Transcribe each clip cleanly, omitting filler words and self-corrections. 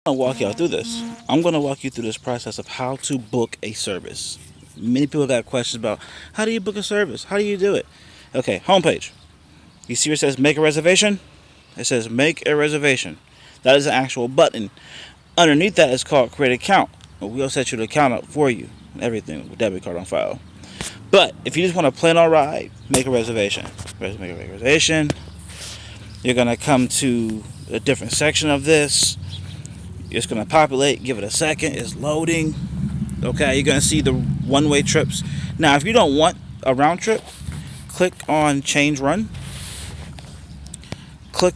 I'll walk y'all through this. I'm going to walk you through this process of how to book a service. Many people got questions about how do you book a service? How do you do it? Okay, homepage. You see where it says make a reservation? It says make a reservation. That is an actual button. Underneath that is called create account. We'll set your account up for you. Everything with debit card on file. But if you just want to plan on ride, make a reservation. Make a reservation. You're going to come to a different section of this. It's going to populate. Give it a second. It's loading. Okay, you're going to see the one-way trips. Now, if you don't want a round trip, click on change run. You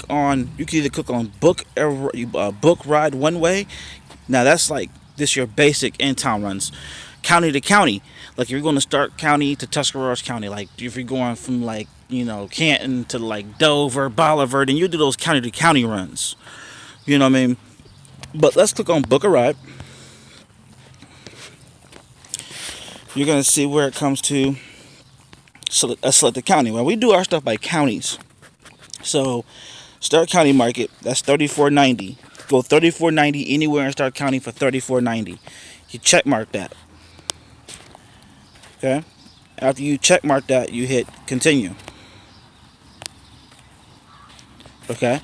can either click on book ride one way. Now, that's like this your basic in-town runs. County to county. Like if you're going to Stark County to Tuscarawas County. Like if you're going from Canton to like Dover, Bolivar, then you do those county to county runs. You know what I mean? But let's click on book a ride. You're going to see where it comes to select the county. Well, we do our stuff by counties. So, Stark County Market, that's $34.90. Go $34.90 anywhere in Stark County for $34.90. You check mark that. Okay? After you check mark that, you hit continue. Okay?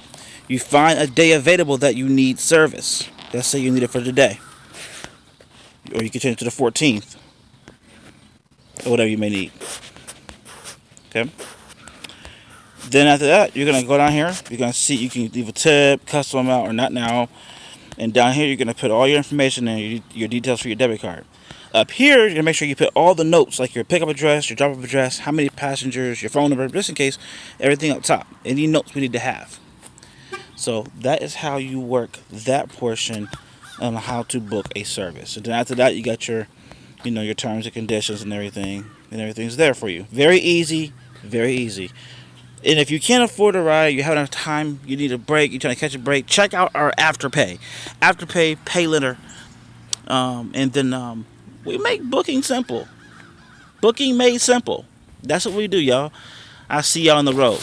You find a day available that you need service. Let's say you need it for today. Or you can change it to the 14th. Or whatever you may need. Okay? Then after that, you're going to go down here. You're going to see you can leave a tip, custom amount, or not now. And down here, you're going to put all your information and your details for your debit card. Up here, you're going to make sure you put all the notes, like your pickup address, your drop-off address, how many passengers, your phone number, just in case, everything up top. Any notes we need to have. So that is how you work that portion on how to book a service. And then after that, you got your terms and conditions and everything. And everything's there for you. Very easy, very easy. And if you can't afford a ride, you have enough time, you need a break, you're trying to catch a break, check out our Afterpay. Afterpay, pay later. And then we make booking simple. Booking made simple. That's what we do, y'all. I'll see y'all on the road.